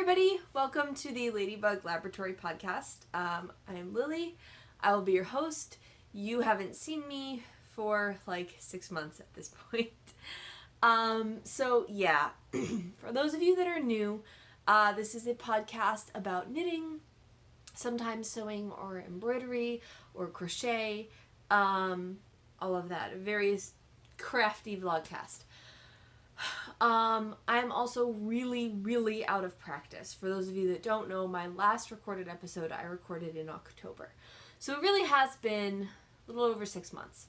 everybody, welcome to the Ladybug Laboratory podcast. I am Lily. I will be your host. You haven't seen me for like 6 months at this point. For those of you that are new, this is a podcast about knitting, sometimes sewing or embroidery or crochet, all of that, a various crafty vlogcast. I'm also really out of practice. For those of you that don't know, my last recorded episode I recorded in October. So it really has been a little over 6 months.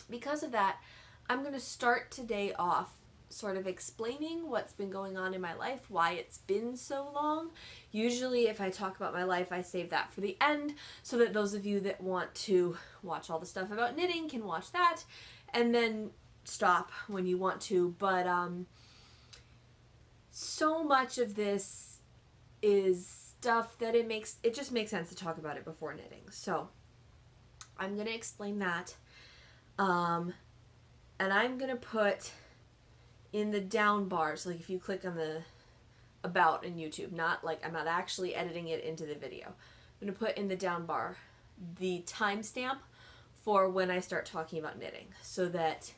Because of that, I'm going to start today off sort of explaining what's been going on in my life, why it's been so long. Usually if I talk about my life, I save that for the end so that those of you that want to watch all the stuff about knitting can watch that and then stop when you want to. But so much of this is stuff that it just makes sense to talk about it before knitting. So I'm going to explain that. And I'm going to put in the down bars, like if you click on the about in YouTube, I'm not actually editing it into the video. I'm going to put in the down bar the timestamp for when I start talking about knitting, so that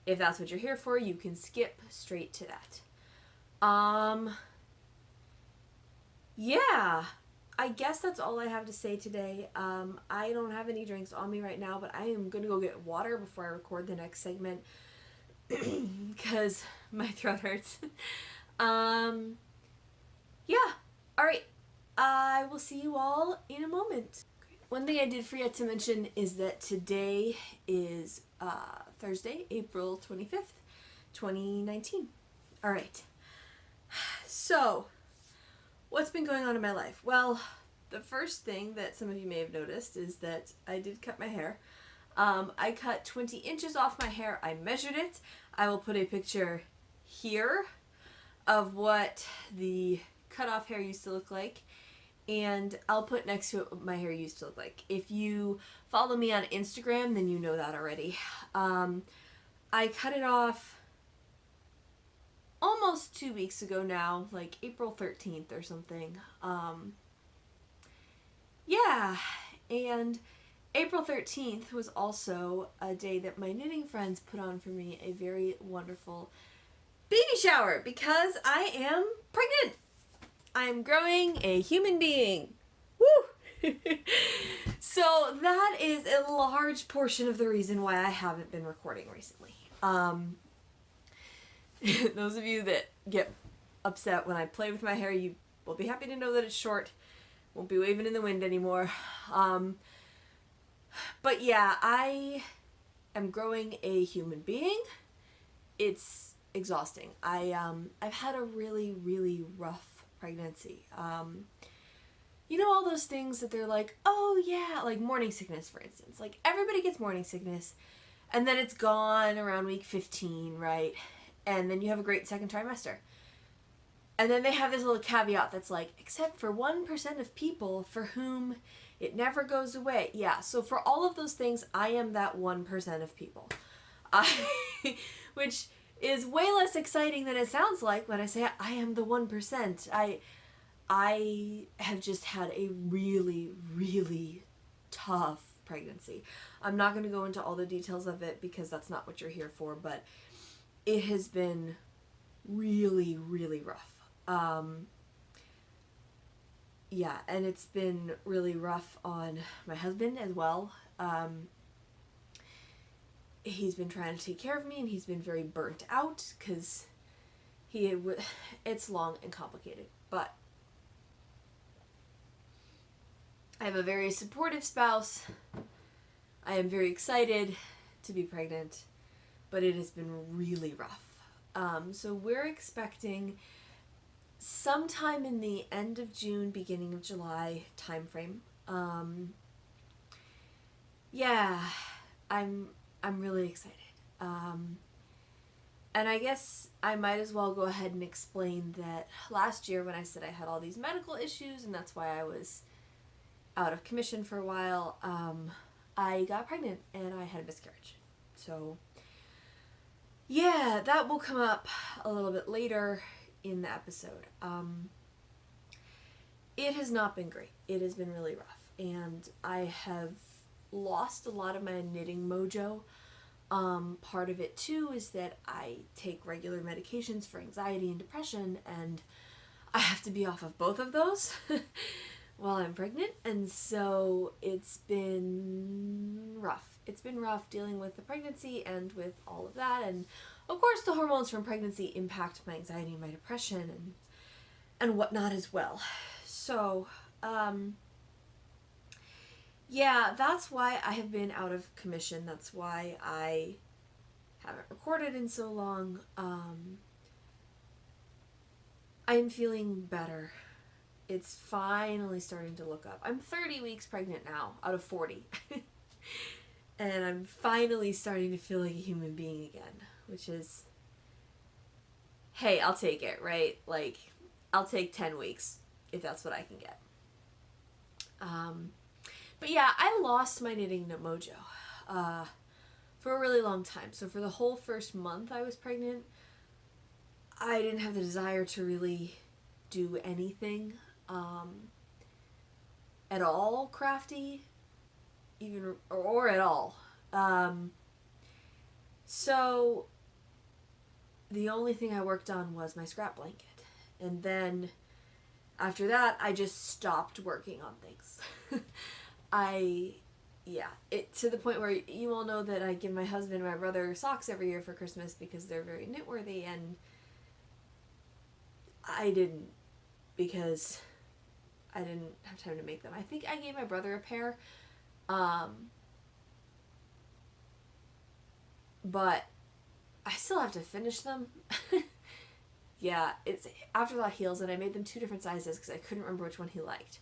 if that's what you're here for, you can skip straight to that. Yeah, I guess that's all I have to say today. I don't have any drinks on me right now, but I am going to go get water before I record the next segment because my throat hurts. Alright. I will see you all in a moment. One thing I did forget to mention is that today is Thursday, April 25th, 2019. Alright. So, what's been going on in my life? Well, the first thing that some of you may have noticed is that I did cut my hair. I cut 20 inches off my hair. I measured it. I will put a picture here of what the cut off hair used to look like. And I'll put next to it what my hair used to look like. If you follow me on Instagram, then you know that already. I cut it off almost 2 weeks ago now, like April 13th or something. And April 13th was also a day that my knitting friends put on for me a very wonderful baby shower because I am pregnant. I'm growing a human being. Woo! So that is a large portion of the reason why I haven't been recording recently. Those of you that get upset when I play with my hair, you will be happy to know that it's short. Won't be waving in the wind anymore. But yeah, I am growing a human being. It's exhausting. I've had a really rough pregnancy. You know all those things that they're like, oh yeah, like morning sickness, for instance. Like everybody gets morning sickness, and then it's gone around week 15, right? And then you have a great second trimester. And then they have this little caveat that's like, except for 1% of people for whom it never goes away. Yeah, so for all of those things, I am that 1% of people. Which is way less exciting than it sounds like when I say I am the 1%. I have just had a really tough pregnancy. I'm not going to go into all the details of it because that's not what you're here for, but it has been really rough. And it's been really rough on my husband as well. He's been trying to take care of me, and he's been very burnt out because it's long and complicated. But I have a very supportive spouse. I am very excited to be pregnant, but it has been really rough. So we're expecting sometime in the end of June, beginning of July time frame. I'm really excited. And I guess I might as well go ahead and explain that last year when I said I had all these medical issues and that's why I was out of commission for a while, I got pregnant and I had a miscarriage. So yeah, that will come up a little bit later in the episode. It has not been great. It has been really rough. And I have lost a lot of my knitting mojo. Part of it too is that I take regular medications for anxiety and depression, and I have to be off of both of those while I'm pregnant, and so it's been rough. It's been rough dealing with the pregnancy and with all of that, and of course the hormones from pregnancy impact my anxiety and my depression and whatnot as well. So, yeah, that's why I have been out of commission. That's why I haven't recorded in so long. I'm feeling better. It's finally starting to look up. I'm 30 weeks pregnant now, out of 40. And I'm finally starting to feel like a human being again, which is, hey, I'll take it, right? Like, I'll take 10 weeks if that's what I can get. But yeah, I lost my knitting mojo for a really long time. So for the whole first month I was pregnant, I didn't have the desire to really do anything at all crafty, even or at all. So the only thing I worked on was my scrap blanket, and then after that I just stopped working on things. It to the point where you all know that I give my husband and my brother socks every year for Christmas because they're very knit-worthy, and I didn't, because I didn't have time to make them. I think I gave my brother a pair, but I still have to finish them. Yeah, it's afterthought heels, and I made them 2 different sizes because I couldn't remember which one he liked.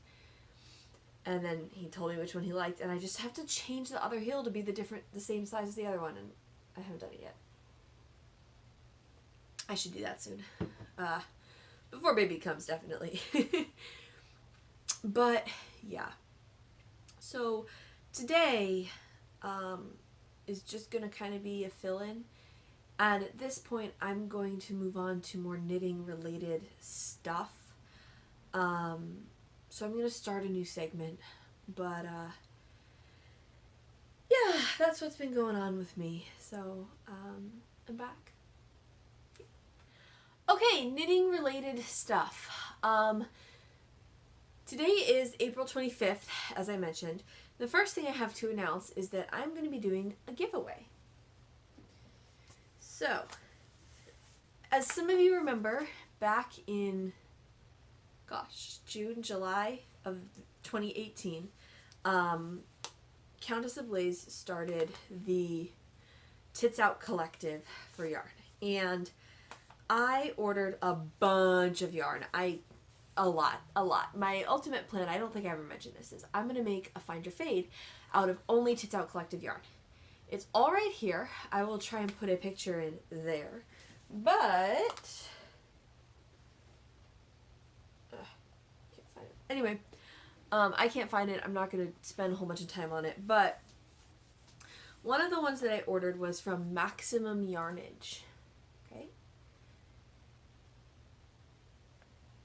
And then he told me which one he liked, and I just have to change the other heel to be the same size as the other one, and I haven't done it yet. I should do that soon. Before baby comes, definitely. But, yeah. So, today is just going to kind of be a fill-in. And at this point, I'm going to move on to more knitting-related stuff. So I'm going to start a new segment. But, yeah, that's what's been going on with me. So, I'm back. Okay, knitting-related stuff. Today is April 25th, as I mentioned. The first thing I have to announce is that I'm going to be doing a giveaway. So, as some of you remember, back in, June, July of 2018, Countess Ablaze started the Tits Out Collective for yarn. And I ordered a bunch of yarn. A lot. My ultimate plan, I don't think I ever mentioned this, is I'm going to make a Find Your Fade out of only Tits Out Collective yarn. It's all right here. I will try and put a picture in there. But can't find it. Anyway, I can't find it. I'm not going to spend a whole bunch of time on it. But one of the ones that I ordered was from Maximum Yarnage. Okay.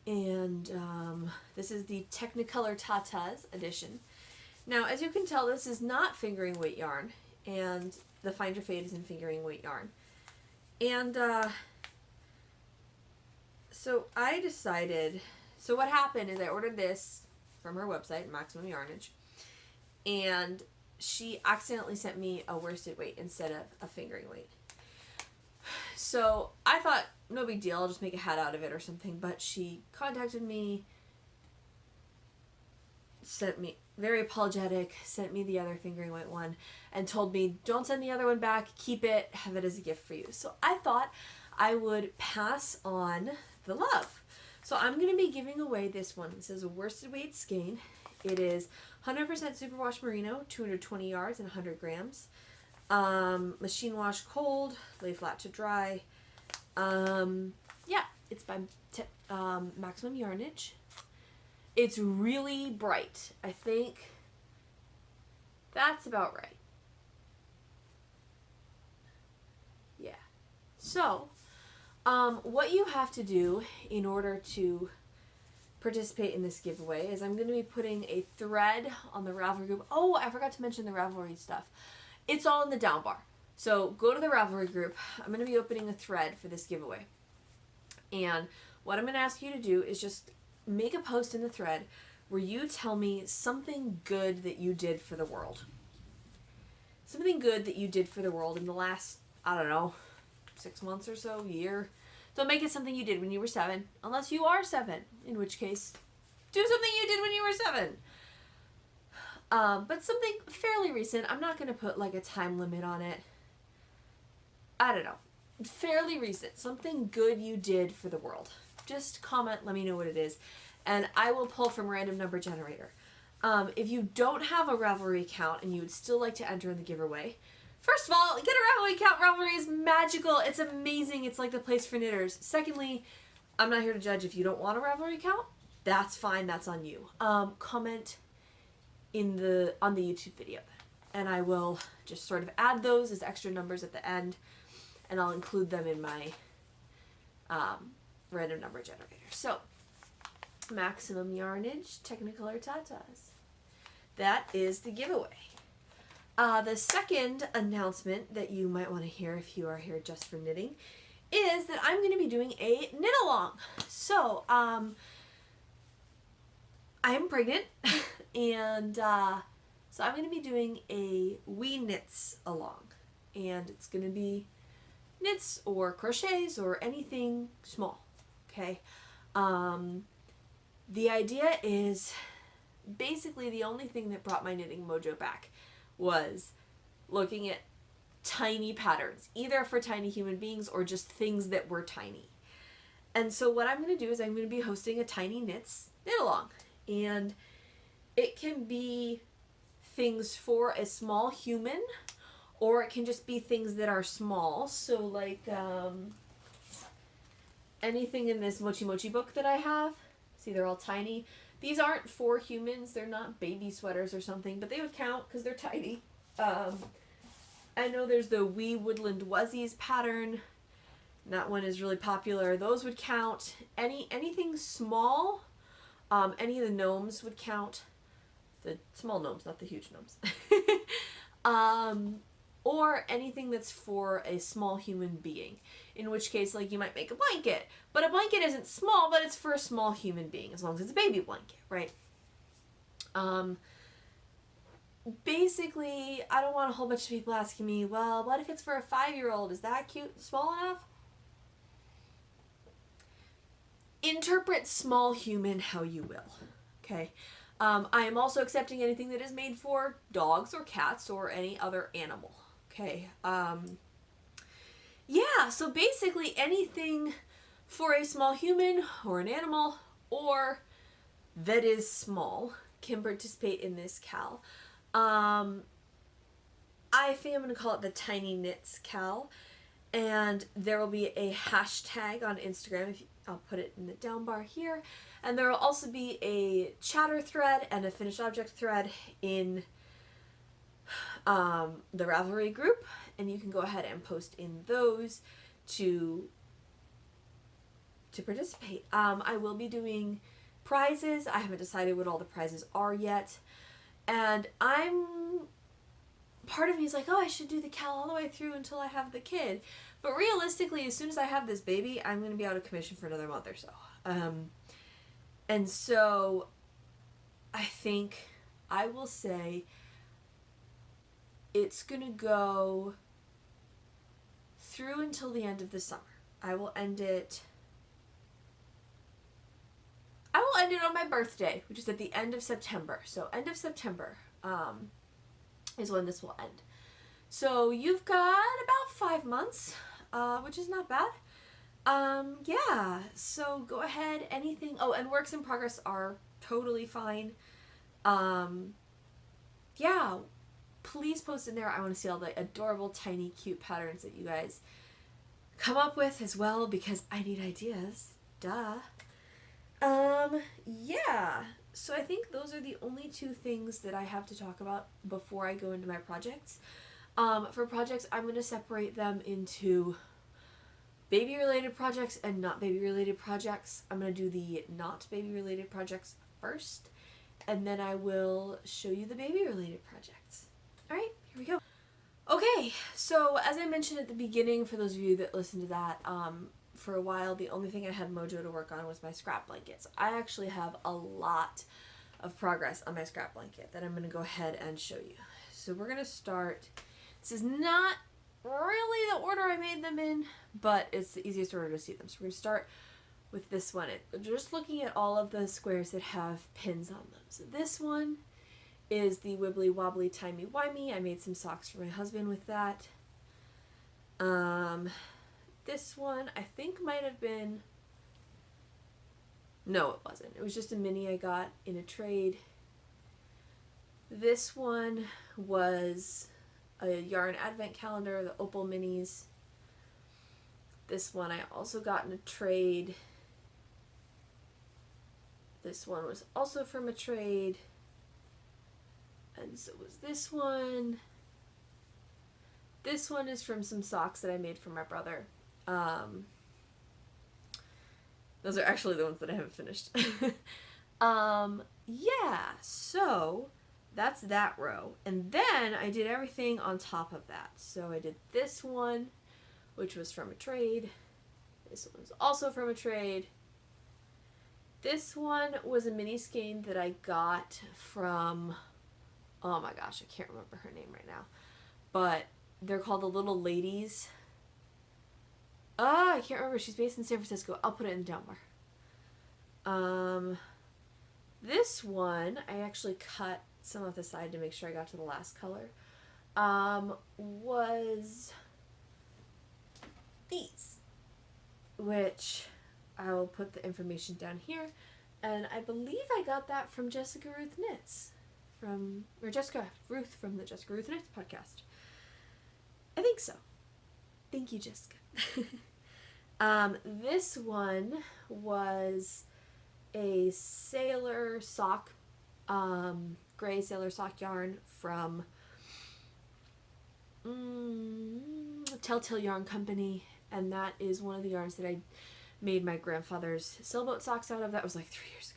And this is the Technicolor Tatas edition. Now, as you can tell, this is not fingering weight yarn, and the Find Your Fade is in fingering weight yarn. And so I decided, so what happened is I ordered this from her website, Maximum Yarnage, and she accidentally sent me a worsted weight instead of a fingering weight. So I thought, no big deal, I'll just make a hat out of it or something, but she contacted me, sent me, very apologetic, sent me the other fingering weight one, and told me, don't send the other one back, keep it, have it as a gift for you. So I thought I would pass on the love. So I'm going to be giving away this one. It says a worsted weight skein. It is 100% superwash merino, 220 yards and 100 grams. Machine wash cold, lay flat to dry. Yeah, it's by Maximum Yarnage. It's really bright. I think that's about right. Yeah. So, what you have to do in order to participate in this giveaway is I'm going to be putting a thread on the Ravelry group. Oh, I forgot to mention the Ravelry stuff. It's all in the down bar. So go to the Ravelry group. I'm going to be opening a thread for this giveaway. And what I'm going to ask you to do is just make a post in the thread where you tell me something good that you did for the world. Something good that you did for the world in the last, I don't know, 6 months or so, year. Don't make it something you did when you were 7, unless you are 7, in which case, do something you did when you were 7. But something fairly recent. I'm not going to put like a time limit on it. I don't know. Fairly recent. Something good you did for the world. Just comment, let me know what it is. And I will pull from random number generator. If you don't have a Ravelry account and you would still like to enter in the giveaway, first of all, get a Ravelry account. Ravelry is magical. It's amazing. It's like the place for knitters. Secondly, I'm not here to judge if you don't want a Ravelry account. That's fine. That's on you. Comment on the YouTube video, and I will just sort of add those as extra numbers at the end, and I'll include them in my random number generator. So, maximum yarnage, Technicolor Tatas. That is the giveaway. The second announcement that you might want to hear if you are here just for knitting is that I'm going to be doing a knit along. So, I am pregnant, and so I'm going to be doing a We Knits along, and it's going to be knits or crochets or anything small, okay? The idea is basically the only thing that brought my knitting mojo back was looking at tiny patterns, either for tiny human beings or just things that were tiny. And so what I'm going to do is I'm going to be hosting a Tiny Knits knit along, and it can be things for a small human, or it can just be things that are small. So like anything in this Mochi Mochi book that I have, see, they're all tiny. These aren't for humans, they're not baby sweaters or something, but they would count because they're tiny. I know there's the Wee Woodland Wuzzies pattern. That one is really popular. Those would count. Anything small, any of the gnomes would count. The small gnomes, not the huge gnomes. Or anything that's for a small human being. In which case, like, you might make a blanket. But a blanket isn't small, but it's for a small human being, as long as it's a baby blanket, right? Basically, I don't want a whole bunch of people asking me, well, what if it's for a 5-year-old? Is that cute, small enough? Interpret small human how you will, okay? I am also accepting anything that is made for dogs or cats or any other animal, okay? Yeah, so basically anything for a small human or an animal or that is small can participate in this cal. I think I'm going to call it the Tiny Knits cal, and there will be a hashtag on Instagram. I'll put it in the down bar here, and there will also be a chatter thread and a finished object thread in the Ravelry group, and you can go ahead and post in those to participate. I will be doing prizes. I haven't decided what all the prizes are yet, and part of me is like, oh, I should do the cal all the way through until I have the kid. But realistically, as soon as I have this baby, I'm going to be out of commission for another month or so. And so I think I will say it's going to go through until the end of the summer. I will end it on my birthday, which is at the end of September. So end of September is when this will end. So you've got about 5 months, which is not bad. Yeah, so go ahead, anything. Oh, and works in progress are totally fine. Yeah, please post in there. I want to see all the adorable, tiny, cute patterns that you guys come up with as well, because I need ideas. Duh. Yeah, so I think those are the only 2 things that I have to talk about before I go into my projects. For projects, I'm going to separate them into baby related projects and not baby related projects. I'm going to do the not baby related projects first, and then I will show you the baby related projects. Alright, here we go. Okay, so as I mentioned at the beginning, for those of you that listened to that, for a while the only thing I had mojo to work on was my scrap blankets. I actually have a lot of progress on my scrap blanket that I'm going to go ahead and show you. So we're going to start, this is not really the order I made them in, but it's the easiest order to see them. So we're going to start with this one. Just looking at all of the squares that have pins on them. So this one is the wibbly wobbly timey wimey. I made some socks for my husband with that. This one I think might have been, no it wasn't. It was just a mini I got in a trade. This one was a yarn advent calendar, the Opal minis. This one I also got in a trade. This one was also from a trade. And so was this one. This one is from some socks that I made for my brother. Those are actually the ones that I haven't finished. Yeah, so that's that row. And then I did everything on top of that. So I did this one, which was from a trade. This one was also from a trade. This one was a mini skein that I got from, oh my gosh, I can't remember her name right now. But they're called the Little Ladies. I can't remember. She's based in San Francisco. I'll put it in the down bar. This one, I actually cut some off the side to make sure I got to the last color. Was these, which I will put the information down here. And I believe I got that from Jessica Ruth Knits. Or Jessica Ruth from the Jessica Ruth Knits podcast. I think so. Thank you, Jessica. This one was a sailor sock, gray sailor sock yarn from Telltale Yarn Company, and that is one of the yarns that I made my grandfather's sailboat socks out of. That was like 3 years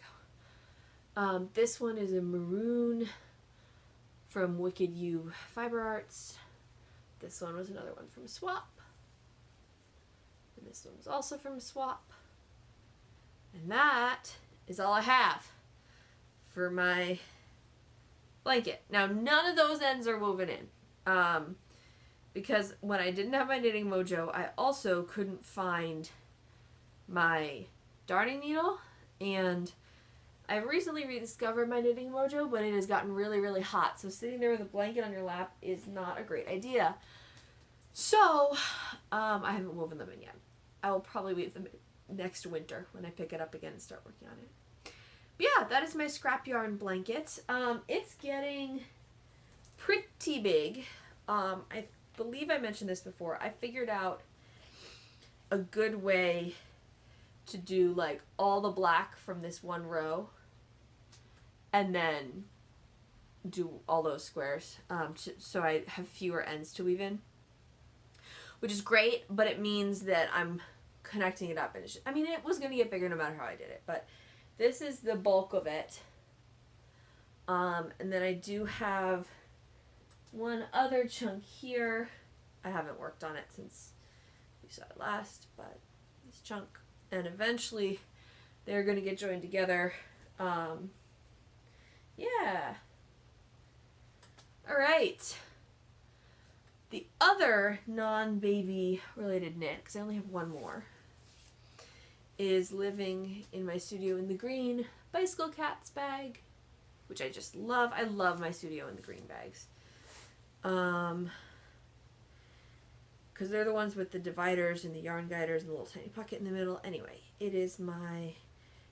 ago. This one is a maroon from Wicked You Fiber Arts. This one was another one from Swap. And this one was also from Swap. And that is all I have for my blanket. Now, none of those ends are woven in. Because when I didn't have my knitting mojo, I also couldn't find my darning needle. And I recently rediscovered my knitting mojo, but it has gotten really, really hot. So sitting there with a blanket on your lap is not a great idea. So, I haven't woven them in yet. I will probably weave them next winter when I pick it up again and start working on it. But yeah, that is my scrap yarn blanket. It's getting pretty big. I believe I mentioned this before. I figured out a good way to do like all the black from this one row and then do all those squares, so I have fewer ends to weave in, which is great, but it means that I'm connecting it up, and I mean, it was going to get bigger no matter how I did it, but this is the bulk of it. And then I do have one other chunk here. I haven't worked on it since we saw it last, but this chunk, and eventually they're going to get joined together. Yeah. All right. The other non-baby related knit, because I only have one more, is living in my Studio in the Green Bicycle Cats bag, which I just love. I love my Studio in the Green bags. Because they're the ones with the dividers and the yarn guiders and the little tiny pocket in the middle. Anyway, it is my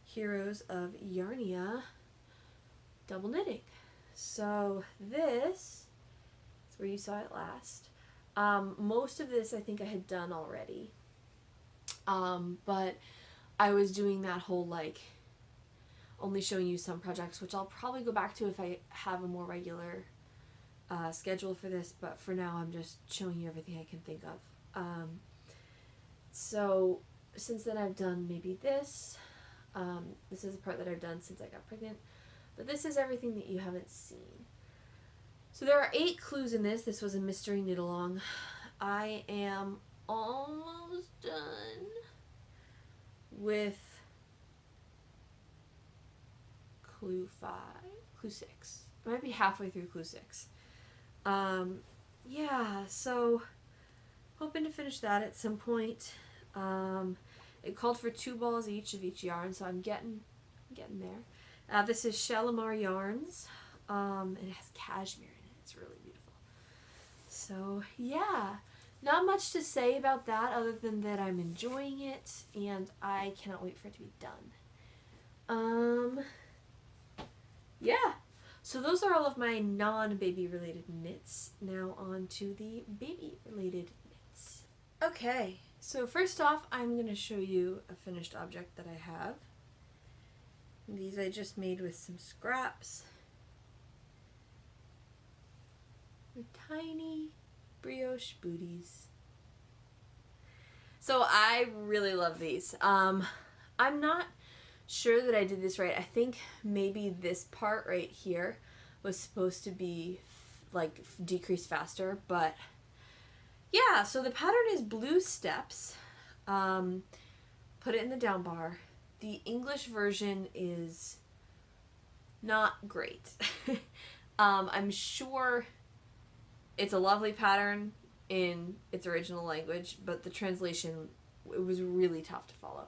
Heroes of Yarnia double knitting. So this is where you saw it last. Most of this I think I had done already. But I was doing that whole like only showing you some projects, which I'll probably go back to if I have a more regular schedule for this, but for now I'm just showing you everything I can think of. So since then I've done maybe this. This is the part that I've done since I got pregnant. But this is everything that you haven't seen. So there are 8 clues in this. This was a mystery knit along. I am almost done with clue 5, clue 6. I might be halfway through clue 6. Yeah, so hoping to finish that at some point. It called for 2 balls each of each yarn, so I'm getting there. This is Shalimar Yarns. It has cashmere in it. It's really beautiful. So yeah, not much to say about that other than that I'm enjoying it and I cannot wait for it to be done. Yeah. So those are all of my non-baby related knits. Now on to the baby related knits. Okay, so first off I'm going to show you a finished object that I have. These I just made with some scraps. They're tiny brioche booties. So I really love these. I'm not sure that I did this right. I think maybe this part right here was supposed to be like decrease faster, but yeah, so the pattern is blue steps. Put it in the down bar. The English version is not great. I'm sure it's a lovely pattern in its original language, but the translation, it was really tough to follow.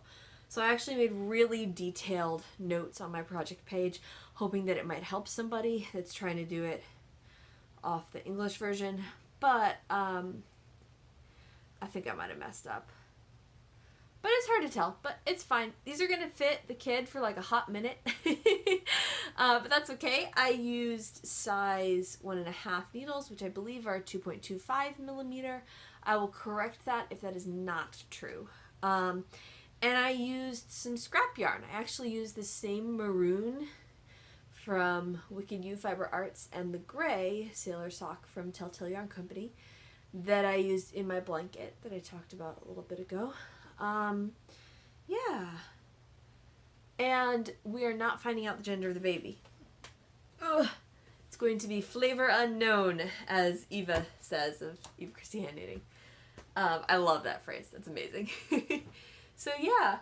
So I actually made really detailed notes on my project page, hoping that it might help somebody that's trying to do it off the English version, but I think I might have messed up. But it's hard to tell, but it's fine. These are going to fit the kid for like a hot minute. But that's okay. I used size 1.5 needles, which I believe are 2.25 millimeter. I will correct that if that is not true. And I used some scrap yarn. I actually used the same maroon from Wicked U Fiber Arts and the gray Sailor Sock from Telltale Yarn Company that I used in my blanket that I talked about a little bit ago. Yeah. And we are not finding out the gender of the baby. Ugh. It's going to be flavor unknown, as Eva says of Eva Christie Hand Knitting. I love that phrase. That's amazing. So yeah.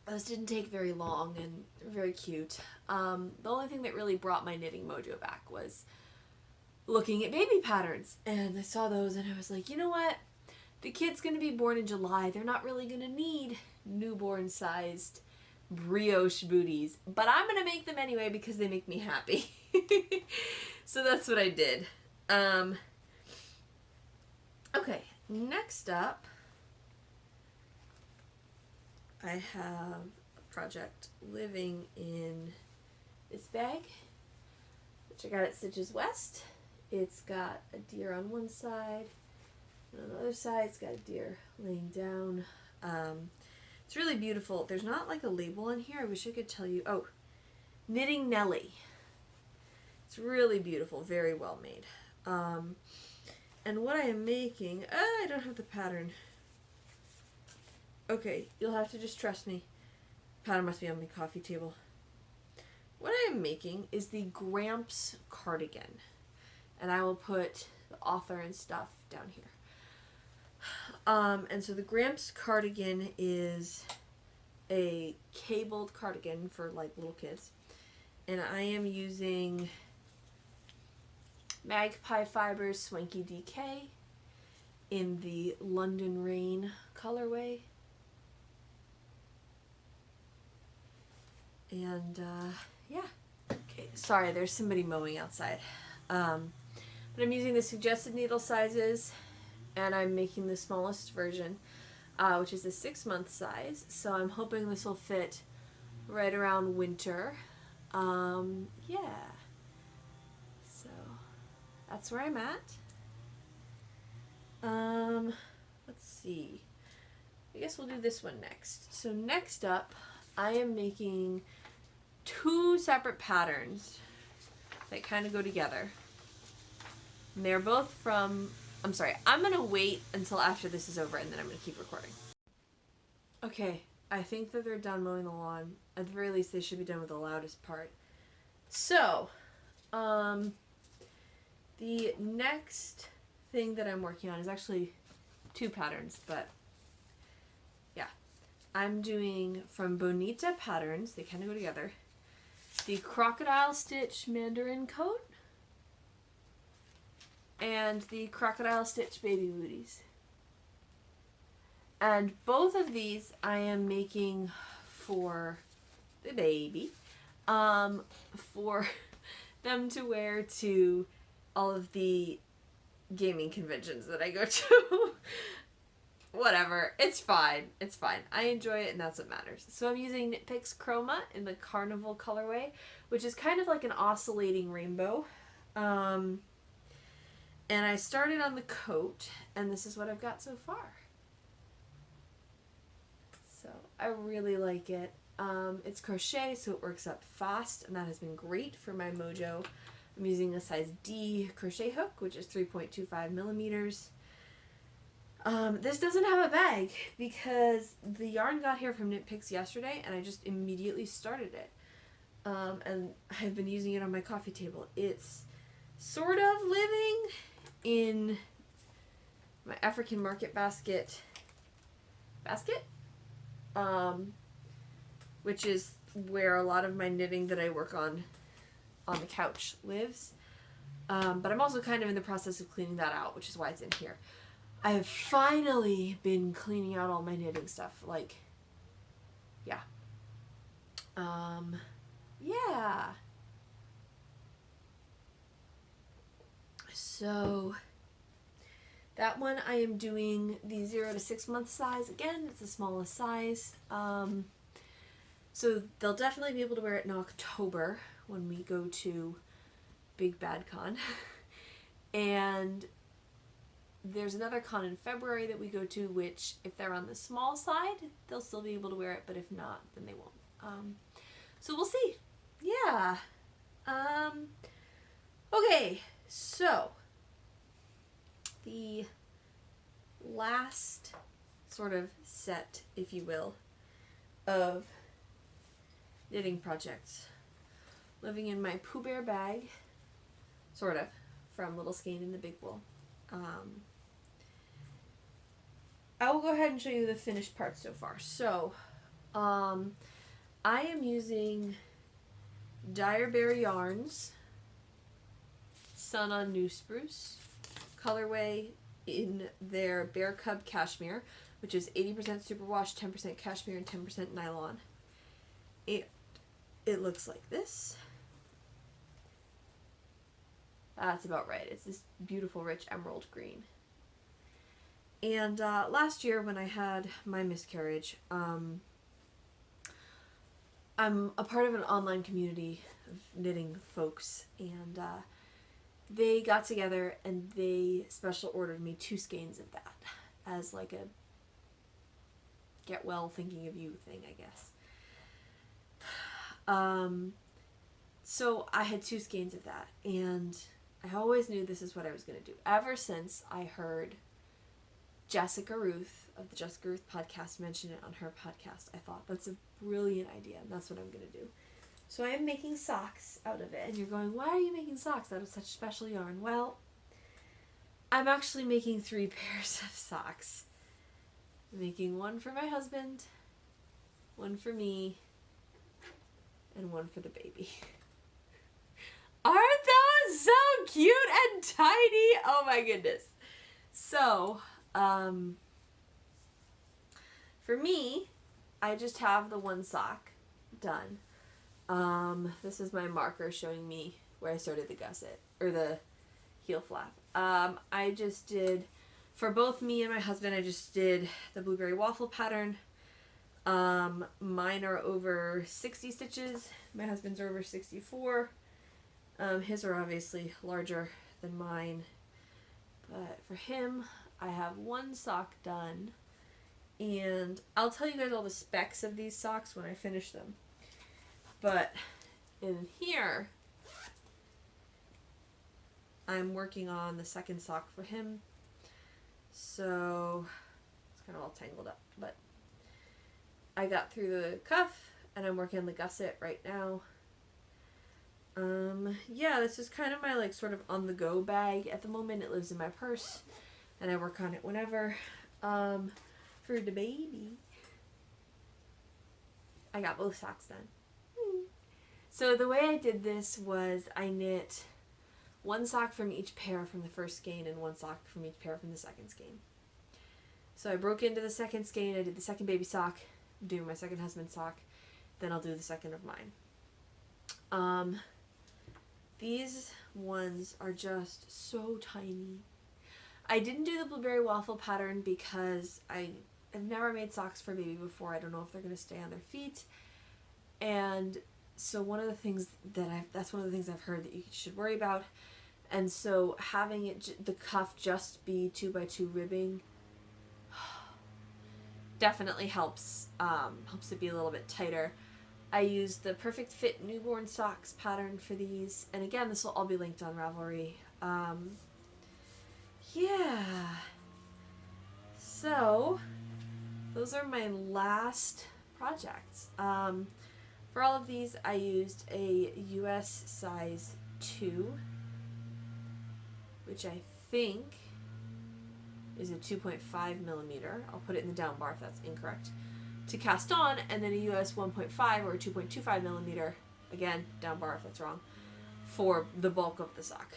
Those didn't take very long and very cute. The only thing that really brought my knitting mojo back was looking at baby patterns. And I saw those and I was like, you know what? The kid's going to be born in July. They're not really going to need newborn-sized brioche booties. But I'm going to make them anyway because they make me happy. So that's what I did. Okay, next up, I have a project living in this bag, which I got at Stitches West. It's got a deer on one side. On the other side, it's got a deer laying down. It's really beautiful. There's not like a label on here. I wish I could tell you. Oh, Knitting Nelly. It's really beautiful. Very well made. And what I am making... I don't have the pattern. Okay, you'll have to just trust me. Pattern must be on my coffee table. What I am making is the Gramps cardigan. And I will put the author and stuff down here. And so the Gramps cardigan is a cabled cardigan for like little kids. And I am using Magpie Fibers Swanky DK in the London Rain colorway. And yeah. Okay, sorry, there's somebody mowing outside. But I'm using the suggested needle sizes. And I'm making the smallest version, which is the 6-month size. So I'm hoping this will fit right around winter. Yeah. So that's where I'm at. Let's see. I guess we'll do this one next. So next up, I am making 2 separate patterns that kind of go together. And they're both from I'm sorry, I'm gonna wait until after this is over and then I'm gonna keep recording. Okay, I think that they're done mowing the lawn. At the very least, they should be done with the loudest part. So, the next thing that I'm working on is actually 2 patterns, but yeah. I'm doing from Bonita Patterns, they kind of go together, the Crocodile Stitch Mandarin Coat and the Crocodile Stitch Baby Booties. And both of these I am making for the baby, for them to wear to all of the gaming conventions that I go to. Whatever, it's fine, it's fine. I enjoy it and that's what matters. So I'm using Knit Picks Chroma in the Carnival colorway, which is kind of like an oscillating rainbow. And I started on the coat, and this is what I've got so far. So I really like it. It's crochet, so it works up fast, and that has been great for my mojo. I'm using a size D crochet hook, which is 3.25 millimeters. This doesn't have a bag because the yarn got here from Knit Picks yesterday, and I just immediately started it. And I've been using it on my coffee table. It's sort of living in my African market basket, which is where a lot of my knitting that I work on the couch lives. But I'm also kind of in the process of cleaning that out, which is why it's in here. I have finally been cleaning out all my knitting stuff, like, yeah. Yeah. So, that one I am doing the 0 to 6 month size. Again, it's the smallest size. So they'll definitely be able to wear it in October when we go to Big Bad Con. And there's another con in February that we go to, which if they're on the small side, they'll still be able to wear it, but if not, then they won't. So we'll see. Yeah. Okay, so the last sort of set, if you will, of knitting projects. Living in my Pooh Bear bag, sort of, from Little Skein in the Big Wool. I will go ahead and show you the finished parts so far. So, I am using Dyer Berry Yarns, Sun on New Spruce, colorway in their Bear Cub Cashmere, which is 80% superwash, 10% cashmere, and 10% nylon. And it looks like this. That's about right. It's this beautiful, rich emerald green. And last year when I had my miscarriage, I'm a part of an online community of knitting folks, and they got together and they special ordered me 2 skeins of that as like a get well thinking of you thing, I guess. So I had 2 skeins of that, and I always knew this is what I was going to do. Ever since I heard Jessica Ruth of the Jessica Ruth podcast mention it on her podcast, I thought that's a brilliant idea, and that's what I'm going to do. So I am making socks out of it, and you're going, why are you making socks out of such special yarn? Well, I'm actually making 3 pairs of socks. I'm making one for my husband, one for me, and one for the baby. Aren't those so cute and tiny? Oh my goodness. So, for me, I just have the 1 sock done. This is my marker showing me where I started the gusset, or the heel flap. I just did, for both me and my husband, I just did the blueberry waffle pattern. Mine are over 60 stitches. My husband's are over 64. His are obviously larger than mine. But for him, I have 1 sock done. And I'll tell you guys all the specs of these socks when I finish them. But in here, I'm working on the 2nd sock for him. So it's kind of all tangled up, but I got through the cuff and I'm working on the gusset right now. Yeah, this is kind of my like sort of on the go bag at the moment. It lives in my purse and I work on it whenever. For the baby, I got both socks done. So the way I did this was I knit one sock from each pair from the first skein and one sock from each pair from the second skein. So I broke into the second skein, I did the second baby sock, I'm doing my second husband sock, then I'll do the second of mine. These ones are just so tiny. I didn't do the blueberry waffle pattern because I've never made socks for a baby before. I don't know if they're going to stay on their feet. And so one of the things that's one of the things I've heard that you should worry about. And so having it, the cuff just be 2x2 ribbing definitely helps, helps it be a little bit tighter. I used the Perfect Fit newborn socks pattern for these. And again, this will all be linked on Ravelry. Yeah. So those are my last projects. For all of these, I used a US size 2, which I think is a 2.5 millimeter. I'll put it in the down bar if that's incorrect, to cast on, and then a US 1.5 or 2.25 millimeter, again, down bar if that's wrong, for the bulk of the sock.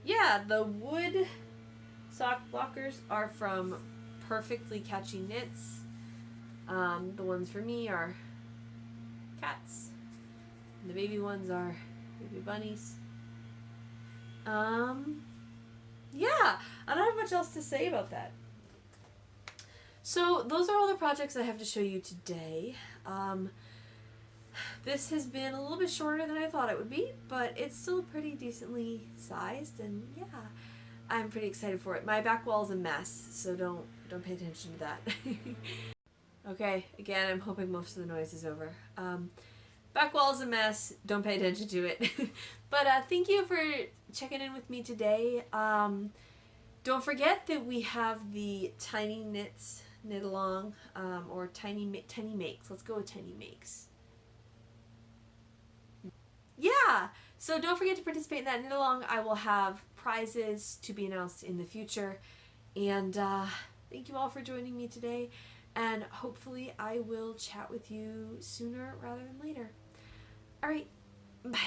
Yeah, the wood sock blockers are from Perfectly Catchy Knits. The ones for me are cats. And the baby ones are baby bunnies. Yeah, I don't have much else to say about that. So those are all the projects I have to show you today. This has been a little bit shorter than I thought it would be, but it's still pretty decently sized, and yeah, I'm pretty excited for it. My back wall is a mess, so don't pay attention to that. Okay, again, I'm hoping most of the noise is over. Back wall is a mess, don't pay attention to it. But thank you for checking in with me today. Don't forget that we have the Tiny Knits Knit Along, or Tiny Makes. Let's go with Tiny Makes. Yeah, so don't forget to participate in that knit along. I will have prizes to be announced in the future. And thank you all for joining me today. And hopefully I will chat with you sooner rather than later. All right, bye.